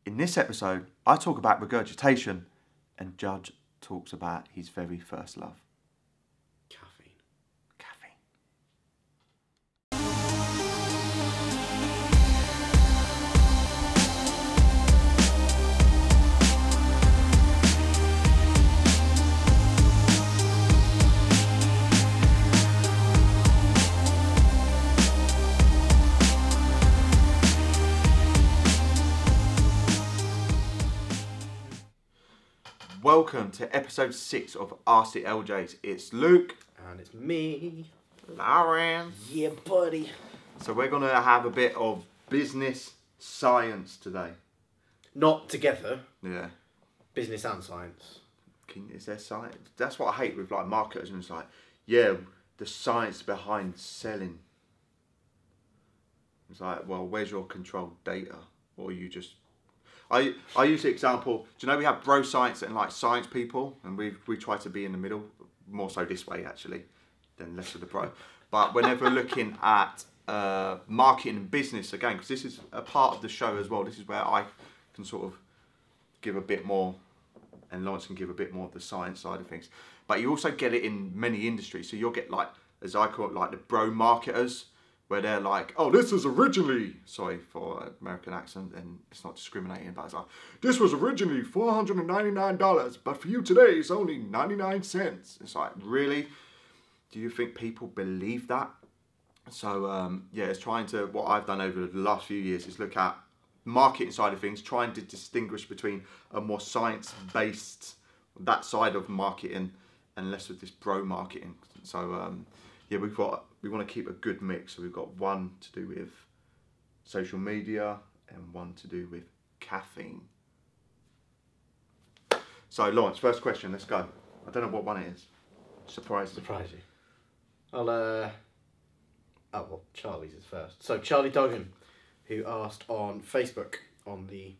In this episode, I talk about regurgitation and Judge talks about his very first love. Caffeine. Caffeine. Welcome to episode 6 of Ask the LJs. It's Luke. And it's me. Lauren. Yeah, buddy. So we're going to have a bit of business science today. Not together. Yeah. Business and science. Is there science? That's what I hate with like marketers, and it's like, yeah, the science behind selling. It's like, well, where's your controlled data? Or you just... I use the example, do you know we have bro science and like science people, and we try to be in the middle, more so this way actually, than less of the bro. But whenever looking at marketing and business, again, because this is a part of the show as well, this is where I can sort of give a bit more, and Lawrence can give a bit more of the science side of things. But you also get it in many industries, so you'll get like, as I call it, like the bro marketers, where they're like, oh, this was originally, sorry for American accent, and it's not discriminating, but it's like, this was originally $499, but for you today, it's only 99 cents. It's like, really? Do you think people believe that? So, yeah, it's trying to, what I've done over the last few years is look at marketing side of things, trying to distinguish between a more science-based, that side of marketing, and less of this bro marketing. So, yeah, we want to keep a good mix. So we've got one to do with social media and one to do with caffeine. So Lawrence, first question, let's go. I don't know what one it is. Surprise you. Oh, well, Charlie's is first. So Charlie Duggan, who asked on Facebook, on the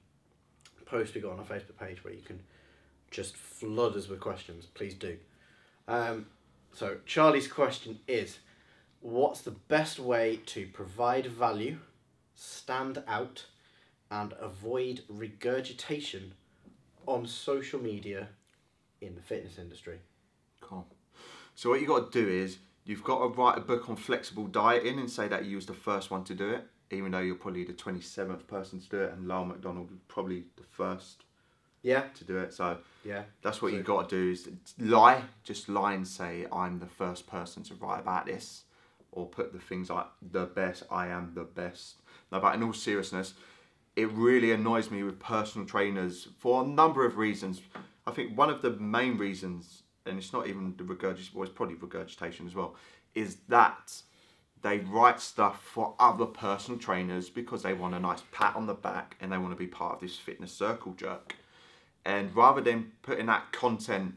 post we got on our Facebook page, where you can just flood us with questions, please do. So Charlie's question is, what's the best way to provide value, stand out, and avoid regurgitation on social media in the fitness industry? Cool. So what you got to do is, you've got to write a book on flexible dieting and say that you was the first one to do it, even though you're probably the 27th person to do it, and Lauren McDonald was probably the first to do it. So yeah, that's what you got to do, is just lie and say, I'm the first person to write about this, or put the things like the best, I am the best. No, but in all seriousness, it really annoys me with personal trainers for a number of reasons. I think one of the main reasons, and it's not even the regurgitation, well, it's probably regurgitation as well, is that they write stuff for other personal trainers because they want a nice pat on the back and they want to be part of this fitness circle jerk. And rather than putting that content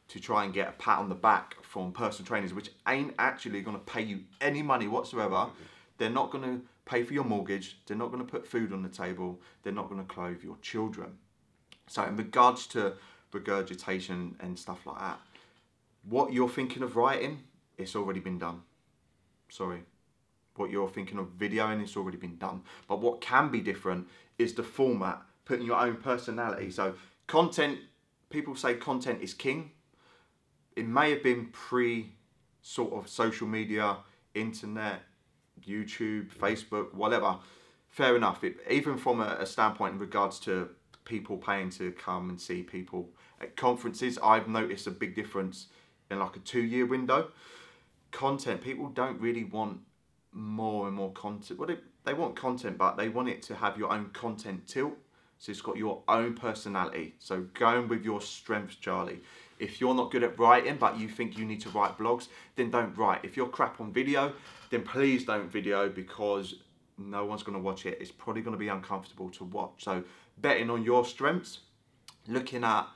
to try and get a pat on the back from personal trainers, which ain't actually going to pay you any money whatsoever, they're not going to pay for your mortgage, they're not going to put food on the table, they're not going to clothe your children. So in regards to regurgitation and stuff like that, what you're thinking of writing, it's already been done. Sorry. What you're thinking of videoing, it's already been done. But what can be different is the format, putting your own personality. So content, people say content is king. It may have been pre sort of social media, internet, YouTube, Facebook, whatever. Fair enough. Even from a standpoint in regards to people paying to come and see people at conferences, I've noticed a big difference in like a 2-year window. Content, people don't really want more and more content. Well, they want content, but they want it to have your own content tilt. So it's got your own personality. So going with your strengths, Charlie. If you're not good at writing, but you think you need to write blogs, then don't write. If you're crap on video, then please don't video, because no one's going to watch it. It's probably going to be uncomfortable to watch. So betting on your strengths, looking at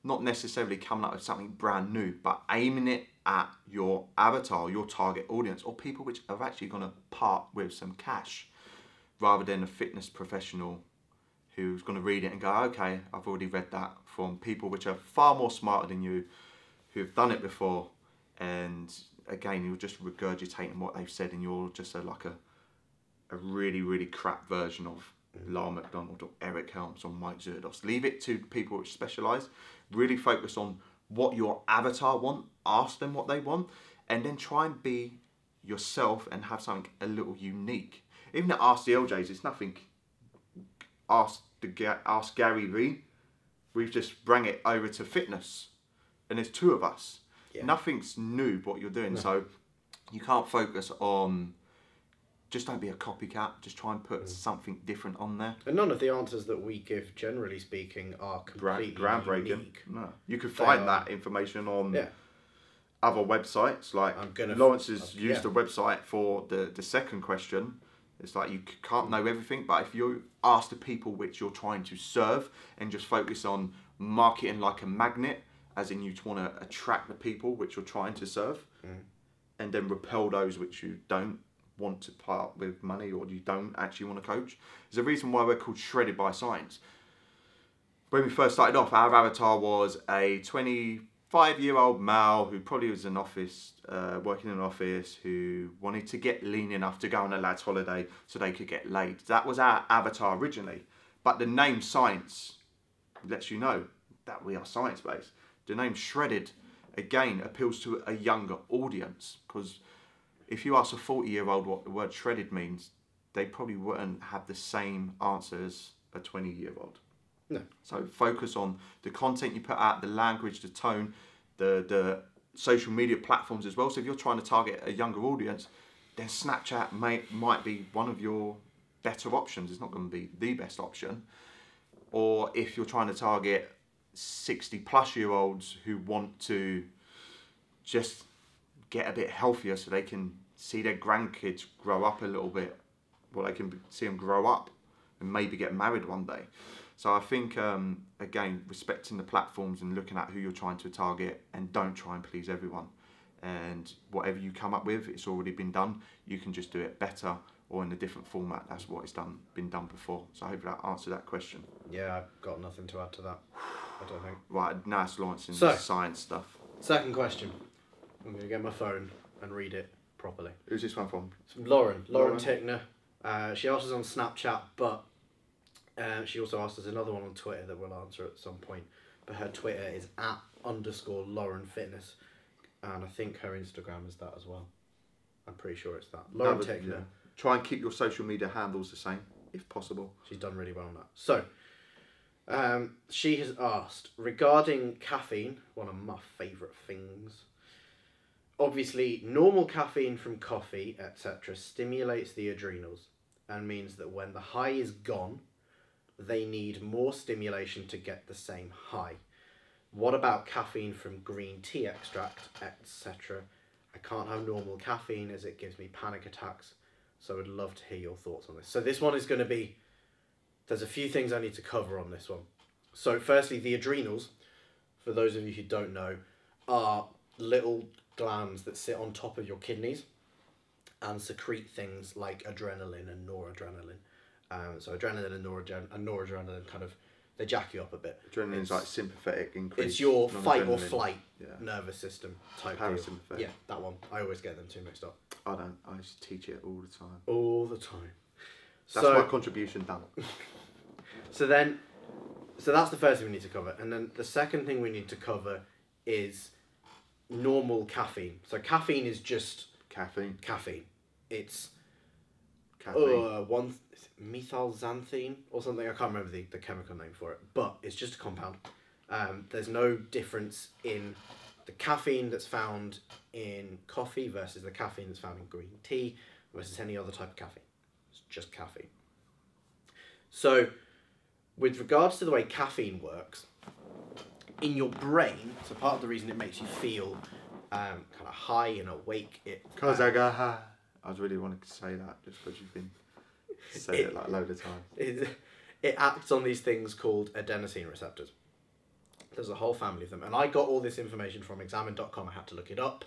not necessarily coming up with something brand new, but aiming it at your avatar, your target audience, or people which are actually going to part with some cash, rather than a fitness professional who's going to read it and go, okay, I've already read that, from people which are far more smarter than you, who've done it before, and again, you're just regurgitating what they've said, and you're just like a really, really crap version of Lauren McDonald or Eric Helms or Mike Zerdos. Leave it to people which specialise. Really focus on what your avatar want. Ask them what they want, and then try and be yourself and have something a little unique. Even at Ask the LJs, it's nothing. Ask Gary Vee. We've just bring it over to fitness, and there's 2 of us. Yeah. Nothing's new what you're doing, so you can't focus on. Just don't be a copycat. Just try and put something different on there. And none of the answers that we give, generally speaking, are completely groundbreaking. Unique. No, you could find that information on other websites. Like Lawrence has used a website for the second question. It's like you can't know everything, but if you ask the people which you're trying to serve and just focus on marketing like a magnet, as in you want to attract the people which you're trying to serve, and then repel those which you don't want to part with money or you don't actually want to coach. There's a reason why we're called Shredded by Science. When we first started off, our avatar was a 25-year-old male who probably was in office, working in an office, who wanted to get lean enough to go on a lad's holiday so they could get laid. That was our avatar originally. But the name Science lets you know that we are science-based. The name Shredded, again, appeals to a younger audience, because if you ask a 40-year-old what the word shredded means, they probably wouldn't have the same answer as a 20-year-old. No. So focus on the content you put out, the language, the tone, the social media platforms as well. So if you're trying to target a younger audience, then Snapchat might be one of your better options. It's not going to be the best option. Or if you're trying to target 60-plus-year-olds who want to just get a bit healthier so they can see their grandkids grow up a little bit, well, they can see them grow up and maybe get married one day. So I think, again, respecting the platforms and looking at who you're trying to target, and don't try and please everyone. And whatever you come up with, it's already been done. You can just do it better or in a different format. That's what been done before. So I hope that answered that question. Yeah, I've got nothing to add to that, I don't think. Right, now it's Lawrence's science stuff. Second question. I'm going to get my phone and read it properly. Who's this one from? It's from Lauren Tickner. She asked us on Snapchat, but she also asked us another one on Twitter that we'll answer at some point. But her Twitter is @_Lauren Fitness. And I think her Instagram is that as well. I'm pretty sure it's that. Lauren Tickner. Yeah. Try and keep your social media handles the same, if possible. She's done really well on that. So, she has asked, regarding caffeine, one of my favourite things. Obviously, normal caffeine from coffee, etc., stimulates the adrenals and means that when the high is gone, they need more stimulation to get the same high. What about caffeine from green tea extract, etc.? I can't have normal caffeine as it gives me panic attacks, so I'd love to hear your thoughts on this. So this one is going to be, there's a few things I need to cover on this one. So firstly, the adrenals, for those of you who don't know, are little glands that sit on top of your kidneys and secrete things like adrenaline and noradrenaline. So adrenaline and noradrenaline kind of, they jack you up a bit. Adrenaline's like sympathetic increase. It's your fight or flight nervous system type deal. Parasympathetic. Yeah, that one. I always get them two mixed up. I don't. I used to teach it all the time. All the time. That's my contribution done. So that's the first thing we need to cover. And then the second thing we need to cover is normal caffeine. So caffeine is just... Caffeine. It's... Caffeine. Methylxanthine or something. I can't remember the chemical name for it. But it's just a compound. There's no difference in the caffeine that's found in coffee versus the caffeine that's found in green tea versus any other type of caffeine. It's just caffeine. So, with regards to the way caffeine works, in your brain, so part of the reason it makes you feel kind of high and awake... Because I got high. I was really wanting to say that just because you've been saying it like a load of times. It acts on these things called adenosine receptors. There's a whole family of them. And I got all this information from examine.com. I had to look it up.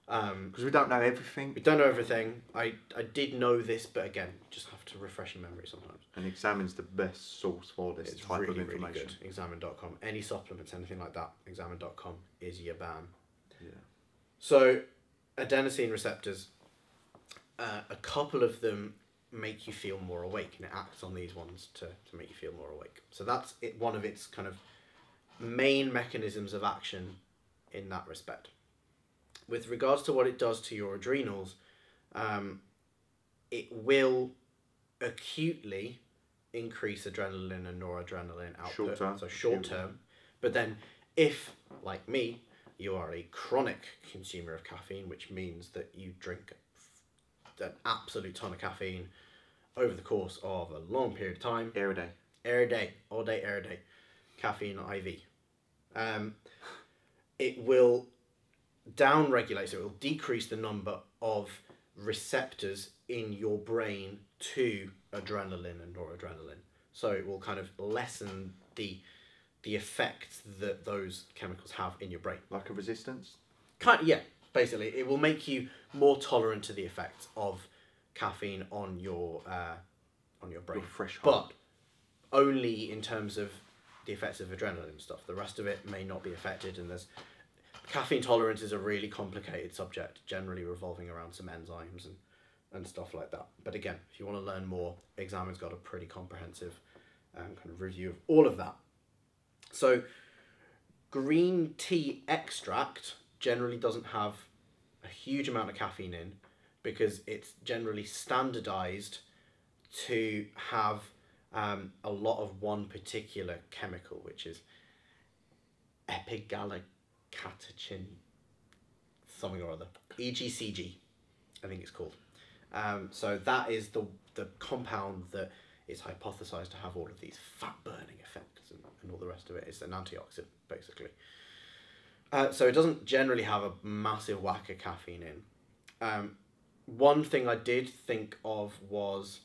Because we don't know everything. We don't know everything. I did know this, but again, just have to refresh your memory sometimes. And Examine's the best source for this type of information. Really good. Examine.com. Any supplements, anything like that, examine.com is your bam. Yeah. So, adenosine receptors, a couple of them make you feel more awake, and it acts on these ones to make you feel more awake. So that's it, one of its kind of main mechanisms of action in that respect. With regards to what it does to your adrenals, it will acutely increase adrenaline and noradrenaline output. Short term. But then if, like me, you are a chronic consumer of caffeine, which means that you drink an absolute ton of caffeine over the course of a long period of time. Every day. All day, every day. Caffeine IV. It will downregulate, so it will decrease the number of receptors in your brain to adrenaline and noradrenaline. So it will kind of lessen the effect that those chemicals have in your brain. Like a resistance? Yeah, basically. It will make you more tolerant to the effects of caffeine on your brain. Your fresh heart. But only in terms of the effects of adrenaline and stuff. The rest of it may not be affected, and caffeine tolerance is a really complicated subject, generally revolving around some enzymes and stuff like that. But again, if you want to learn more, Examen's got a pretty comprehensive kind of review of all of that. So green tea extract generally doesn't have a huge amount of caffeine in, because it's generally standardized to have a lot of one particular chemical, which is epigallocatechin something or other, EGCG, I think it's called. So that is the compound that is hypothesized to have all of these fat burning effects and all the rest of it. It's an antioxidant, basically. So it doesn't generally have a massive whack of caffeine in. One thing I did think of was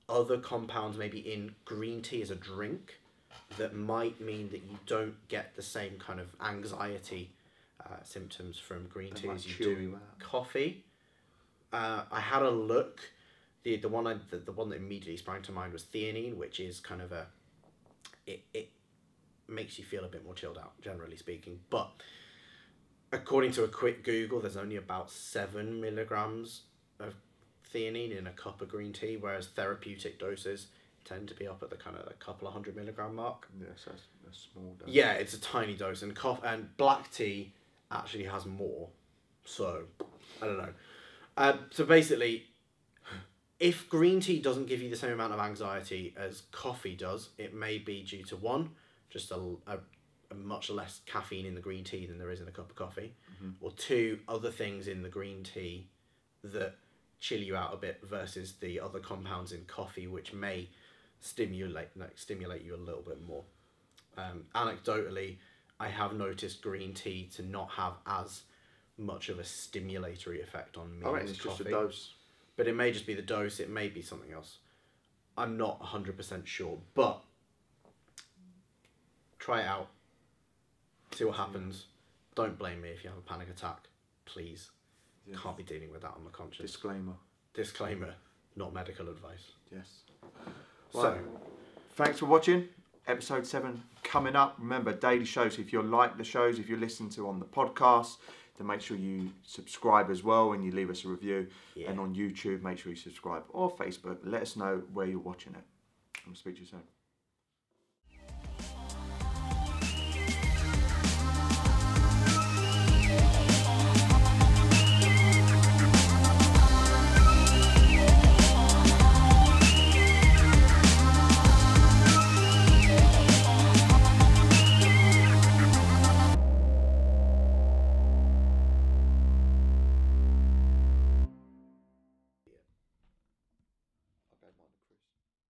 other compounds maybe in green tea as a drink that might mean that you don't get the same kind of anxiety symptoms from green tea as you do coffee. I had a look. The one that immediately sprang to mind was theanine, which is kind of it makes you feel a bit more chilled out, generally speaking. But according to a quick Google, there's only about 7 milligrams of theanine in a cup of green tea, whereas therapeutic doses tend to be up at the kind of a couple of 100 milligram mark. Yeah, so it's a small dose. Yeah, it's a tiny dose, and black tea actually has more. So I don't know. So basically, if green tea doesn't give you the same amount of anxiety as coffee does, it may be due to one, just a much less caffeine in the green tea than there is in a cup of coffee, or two, other things in the green tea that chill you out a bit versus the other compounds in coffee, which may stimulate you a little bit more. Anecdotally, I have noticed green tea to not have as much of a stimulatory effect on me as it's coffee. just a dose. But it may just be the dose, it may be something else. I'm not 100% sure, but try it out. See what happens. Don't blame me if you have a panic attack, please. Yes. Can't be dealing with that on my conscience. Disclaimer, not medical advice. Yes. So, thanks for watching. Episode 7 coming up. Remember, daily shows. If you like the shows, if you listen to on the podcast, then make sure you subscribe as well and you leave us a review. Yeah. And on YouTube, make sure you subscribe, or Facebook. Let us know where you're watching it. I'll speak to you soon.